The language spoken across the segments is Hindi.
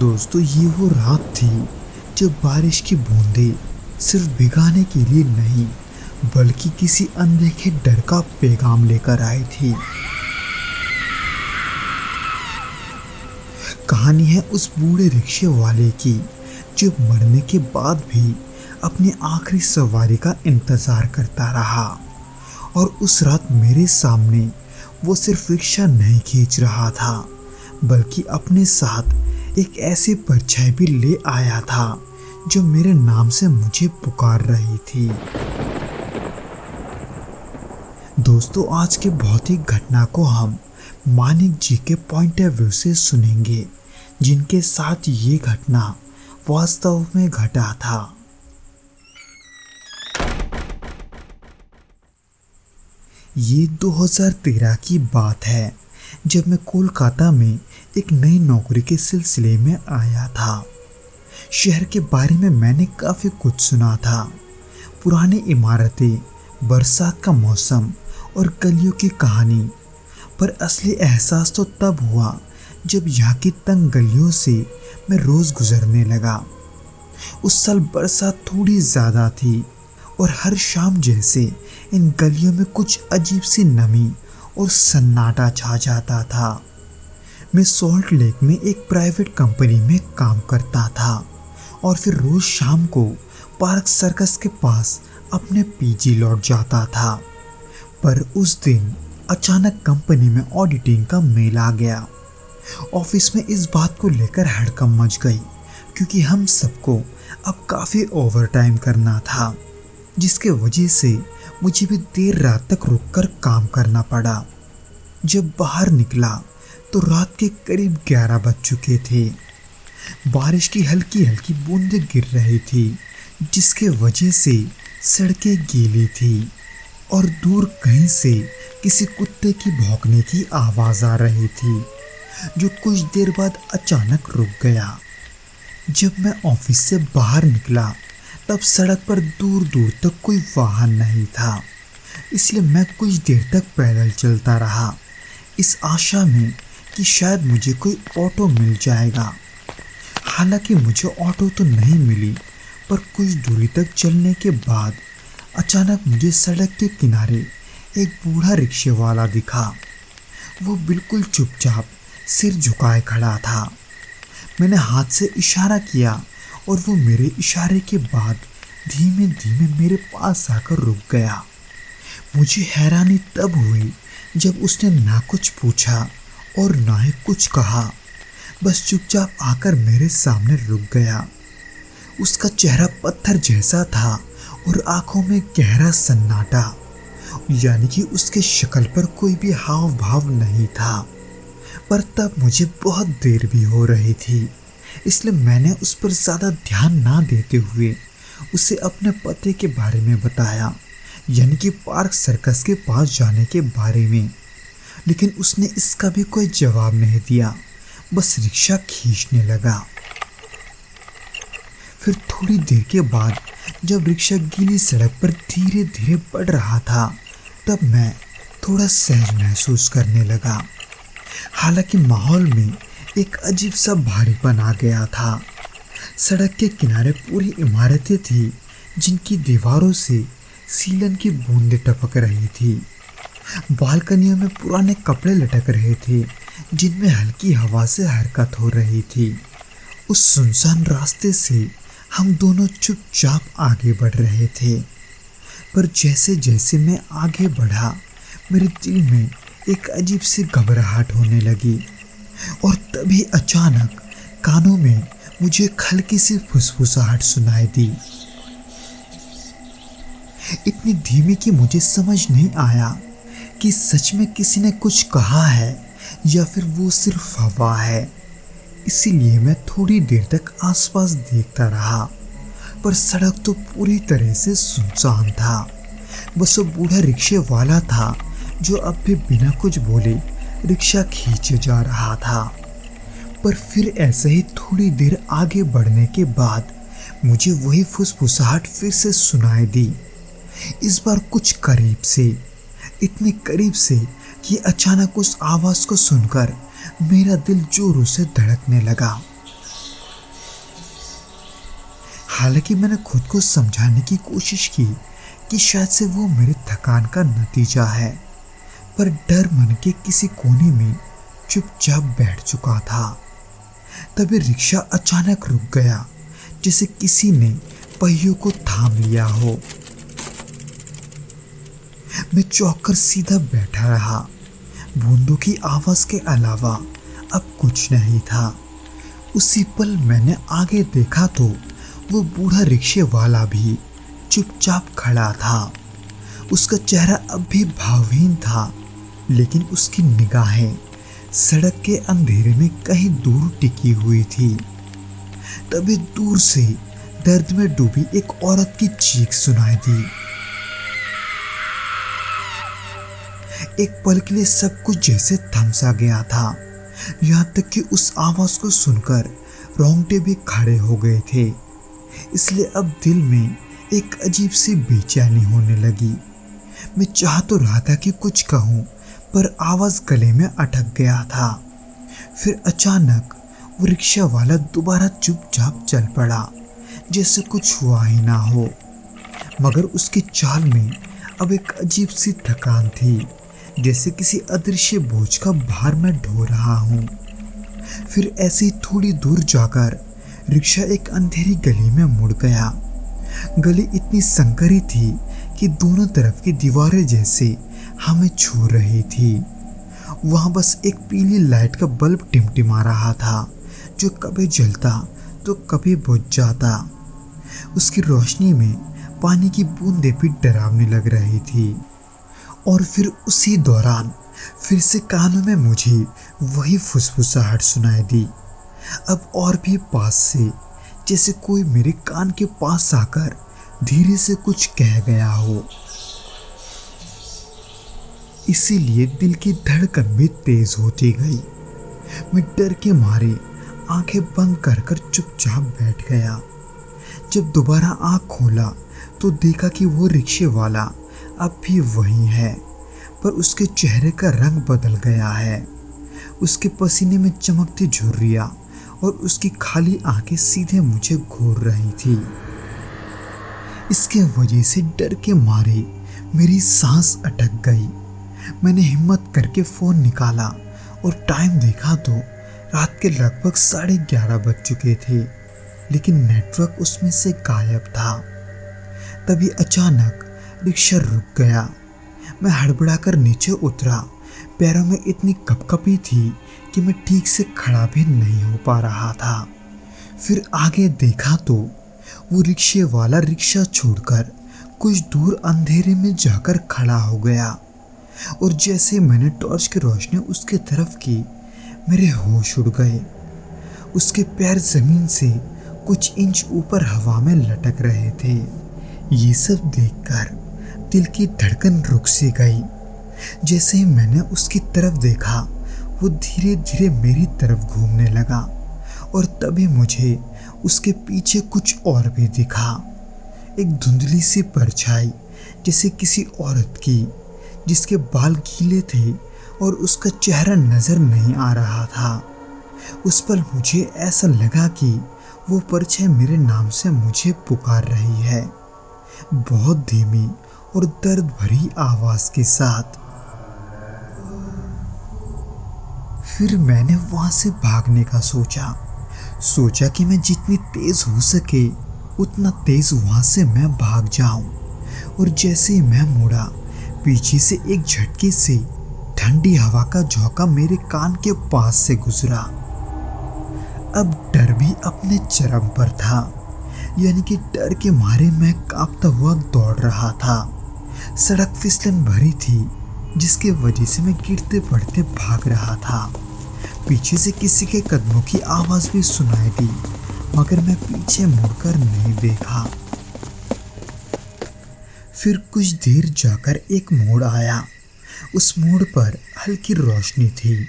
दोस्तों ये वो रात थी जब बारिश की बूंदें सिर्फ भिगाने के लिए नहीं बल्कि किसी अनदेखे डर का पैगाम लेकर आई थी। कहानी है उस बूढ़े रिक्शे वाले की जो मरने के बाद भी अपनी आखिरी सवारी का इंतजार करता रहा। और उस रात मेरे सामने वो सिर्फ रिक्शा नहीं खींच रहा था बल्कि अपने साथ एक ऐसी परछाई भी ले आया था जो मेरे नाम से मुझे पुकार रही थी। दोस्तों आज के भौतिक घटना को हम मानिक जी के पॉइंट ऑफ व्यू से सुनेंगे, जिनके साथ ये घटना वास्तव में घटा था। ये 2013 की बात है जब मैं कोलकाता में एक नई नौकरी के सिलसिले में आया था। शहर के बारे में मैंने काफ़ी कुछ सुना था, पुरानी इमारतें, बरसात का मौसम और गलियों की कहानी। पर असली एहसास तो तब हुआ जब यहाँ की तंग गलियों से मैं रोज़ गुजरने लगा। उस साल बरसात थोड़ी ज़्यादा थी और हर शाम जैसे इन गलियों में कुछ अजीब सी नमी और सन्नाटा छा जाता था। मैं सॉल्ट लेक में एक प्राइवेट कंपनी में काम करता था और फिर रोज़ शाम को पार्क सर्कस के पास अपने पीजी लौट जाता था। पर उस दिन अचानक कंपनी में ऑडिटिंग का मेल आ गया। ऑफिस में इस बात को लेकर हड़कंप मच गई क्योंकि हम सबको अब काफ़ी ओवर टाइम करना था, जिसके वजह से मुझे भी देर रात तक रुककर काम करना पड़ा। जब बाहर निकला तो रात के करीब 11 बज चुके थे। बारिश की हल्की हल्की बूंदें गिर रही थी, जिसके वजह से सड़कें गीली थी और दूर कहीं से किसी कुत्ते की भौंकने की आवाज़ आ रही थी, जो कुछ देर बाद अचानक रुक गया। जब मैं ऑफिस से बाहर निकला तब सड़क पर दूर दूर तक कोई वाहन नहीं था, इसलिए मैं कुछ देर तक पैदल चलता रहा, इस आशा में कि शायद मुझे कोई ऑटो मिल जाएगा। हालांकि मुझे ऑटो तो नहीं मिली, पर कुछ दूरी तक चलने के बाद अचानक मुझे सड़क के किनारे एक बूढ़ा रिक्शे वाला दिखा। वो बिल्कुल चुपचाप सिर झुकाए खड़ा था। मैंने हाथ से इशारा किया और वो मेरे इशारे के बाद धीमे धीमे मेरे पास आकर रुक गया। मुझे हैरानी तब हुई जब उसने ना कुछ पूछा और ना ही कुछ कहा, बस चुपचाप आकर मेरे सामने रुक गया। उसका चेहरा पत्थर जैसा था और आंखों में गहरा सन्नाटा, यानी कि उसके शक्ल पर कोई भी हाव भाव नहीं था। पर तब मुझे बहुत देर भी हो रही थी, इसलिए मैंने उस पर ज़्यादा ध्यान ना देते हुए उसे अपने पते के बारे में बताया, यानी कि पार्क सर्कस के पास जाने के बारे में। लेकिन उसने इसका भी कोई जवाब नहीं दिया, बस रिक्शा खींचने लगा। फिर थोड़ी देर के बाद जब रिक्शा गीली सड़क पर धीरे धीरे बढ़ रहा था, तब मैं थोड़ा सहज महसूस करने लगा। हालांकि माहौल में एक अजीब सा भारीपन आ गया था। सड़क के किनारे पूरी इमारतें थी, जिनकी दीवारों से सीलन की बूंदें टपक रही थी। बालकनियों में पुराने कपड़े लटक रहे थे, जिनमें हल्की हवा से हरकत हो रही थी। उस सुनसान रास्ते से हम दोनों चुपचाप आगे बढ़ रहे थे। पर जैसे जैसे मैं आगे बढ़ा, मेरे दिल में एक अजीब सी घबराहट होने लगी और तभी अचानक कानों में मुझे एक हल्की सी फुसफुसाहट सुनाई दी। इतनी धीमी कि मुझे समझ नहीं आया कि सच में किसी ने कुछ कहा है या फिर वो सिर्फ हवा है। इसीलिए मैं थोड़ी देर तक आसपास देखता रहा, पर सड़क तो पूरी तरह से सुनसान था। बस वो बूढ़ा रिक्शे वाला था जो अब भी बिना कुछ बोले रिक्शा खींचे जा रहा था। पर फिर ऐसे ही थोड़ी देर आगे बढ़ने के बाद मुझे वही फुसफुसाहट फिर से सुनाई दी, इस बार कुछ करीब से, इतने करीब से कि अचानक उस आवाज़ को सुनकर मेरा दिल जोरों से धड़कने लगा। हालांकि मैंने खुद को समझाने की कोशिश की कि शायद से वो मेरे थकान का नतीजा है, पर डर मन के किसी कोने में चुपचाप बैठ चुका था। तभी रिक्शा अचानक रुक गया, जैसे किसी ने पहियों को थाम लिया हो। मैं चौंक कर सीधा बैठा रहा। बूंदों की आवाज के अलावा अब कुछ नहीं था। उसी पल मैंने आगे देखा तो वो बूढ़ा रिक्शे वाला भी चुपचाप खड़ा था। उसका चेहरा अब भी भावहीन था, लेकिन उसकी निगाहें सड़क के अंधेरे में कहीं दूर टिकी हुई थी। तभी दूर से दर्द में डूबी एक औरत की चीख सुनाई दी। एक पल के लिए सब कुछ जैसे थम सा गया था, यहाँ तक कि उस आवाज को सुनकर रोंगटे भी खड़े हो गए थे। इसलिए अब दिल में एक अजीब सी बेचैनी होने लगी। मैं चाह तो रहा था कि कुछ कहूँ, पर आवाज गले में अटक गया था। फिर अचानक वो रिक्शा वाला दोबारा चुपचाप चल पड़ा, जैसे कुछ हुआ ही ना हो। मगर उसकी चाल में अब एक अजीब सी थकान थी, जैसे किसी अदृश्य बोझ का भार मैं ढो रहा हूँ। फिर ऐसे ही थोड़ी दूर जाकर रिक्शा एक अंधेरी गली में मुड़ गया। गली इतनी संकरी थी कि दोनों तरफ की दीवारें जैसे हमें छू रही थी। वहाँ बस एक पीली लाइट का बल्ब टिमटिमा रहा था, जो कभी जलता तो कभी बुझ जाता। उसकी रोशनी में पानी की बूंदें भी डरावनी लग रही थी। और फिर उसी दौरान फिर से कानों में मुझे वही फुसफुसाहट सुनाई दी, अब और भी पास से, जैसे कोई मेरे कान के पास आकर धीरे से कुछ कह गया हो। इसीलिए दिल की धड़कन भी तेज होती गई। मैं डर के मारे आंखें बंद कर कर चुपचाप बैठ गया। जब दोबारा आंख खोला तो देखा कि वो रिक्शे वाला अब भी वही है, पर उसके चेहरे का रंग बदल गया है। उसके पसीने में चमकती झुर्रियां और उसकी खाली आंखें सीधे मुझे घूर रही थी। इसके वजह से डर के मारे मेरी सांस अटक गई। मैंने हिम्मत करके फ़ोन निकाला और टाइम देखा तो रात के लगभग 11:30 बज चुके थे, लेकिन नेटवर्क उसमें से गायब था। तभी अचानक रिक्शा रुक गया। मैं हड़बड़ाकर नीचे उतरा। पैरों में इतनी कपकपी थी कि मैं ठीक से खड़ा भी नहीं हो पा रहा था। फिर आगे देखा तो वो रिक्शे वाला रिक्शा छोड़कर कुछ दूर अंधेरे में जाकर खड़ा हो गया, और जैसे मैंने टॉर्च की रोशनी उसके तरफ की, मेरे होश उड़ गए। उसके पैर जमीन से कुछ इंच ऊपर हवा में लटक रहे थे। ये सब देखकर दिल की धड़कन रुक सी गई। जैसे ही मैंने उसकी तरफ देखा, वो धीरे धीरे मेरी तरफ घूमने लगा, और तभी मुझे उसके पीछे कुछ और भी दिखा। एक धुंधली सी परछाई, जैसे किसी औरत की, जिसके बाल गीले थे और उसका चेहरा नजर नहीं आ रहा था। उस पल मुझे ऐसा लगा कि वो परछाई मेरे नाम से मुझे पुकार रही है, बहुत धीमी और दर्द भरी आवाज के साथ। फिर मैंने वहां से भागने का सोचा कि मैं जितनी तेज हो सके उतना तेज वहां से मैं भाग जाऊं। और जैसे ही मैं मुड़ा, पीछे से एक झटके से ठंडी हवा का झोंका मेरे कान के पास से गुजरा। अब डर भी अपने चरम पर था, यानी कि डर के मारे मैं कांपता हुआ दौड़ रहा था। सड़क फिसलन भरी थी, जिसके वजह से मैं गिरते पड़ते भाग रहा था। पीछे से किसी के कदमों की आवाज भी सुनाई दी, मगर मैं पीछे मुड़कर नहीं देखा। फिर कुछ देर जाकर एक मोड़ आया। उस मोड़ पर हल्की रोशनी थी।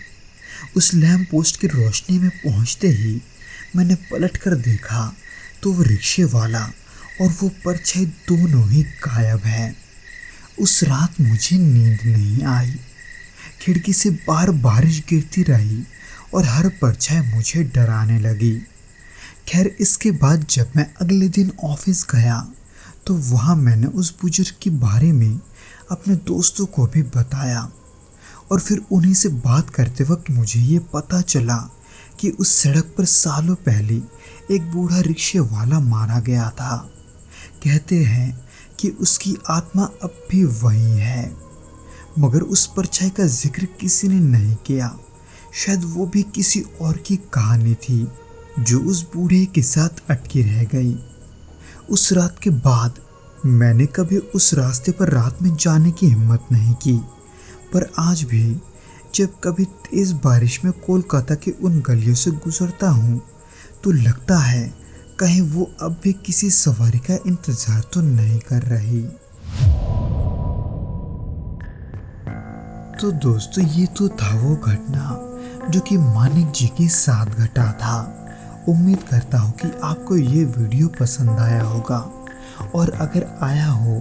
उस लैंप पोस्ट की रोशनी में पहुंचते ही मैंने पलट कर देखा तो वो रिक्शे वाला और वो परछाई दोनों ही गायब हैं। उस रात मुझे नींद नहीं आई। खिड़की से बाहर बारिश गिरती रही और हर परछाई मुझे डराने लगी। खैर, इसके बाद जब मैं अगले दिन ऑफिस गया तो वहाँ मैंने उस बुजुर्ग के बारे में अपने दोस्तों को भी बताया, और फिर उन्हीं से बात करते वक्त मुझे ये पता चला कि उस सड़क पर सालों पहले एक बूढ़ा रिक्शे वाला मारा गया था। कहते हैं कि उसकी आत्मा अब भी वही है, मगर उस परछाई का जिक्र किसी ने नहीं किया। शायद वो भी किसी और की कहानी थी जो उस बूढ़े के साथ अटकी रह गई। उस रात के बाद मैंने कभी उस रास्ते पर रात में जाने की हिम्मत नहीं की, पर आज भी जब कभी तेज बारिश में कोलकाता की उन गलियों से गुजरता हूँ तो लगता है कहीं वो अब भी किसी सवारी का इंतजार तो नहीं कर रही। तो दोस्तों, ये तो था वो घटना जो कि मानिक जी के साथ घटा था। उम्मीद करता हूँ कि आपको ये वीडियो पसंद आया होगा, और अगर आया हो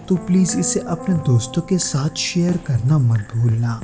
तो प्लीज़ इसे अपने दोस्तों के साथ शेयर करना मत भूलना।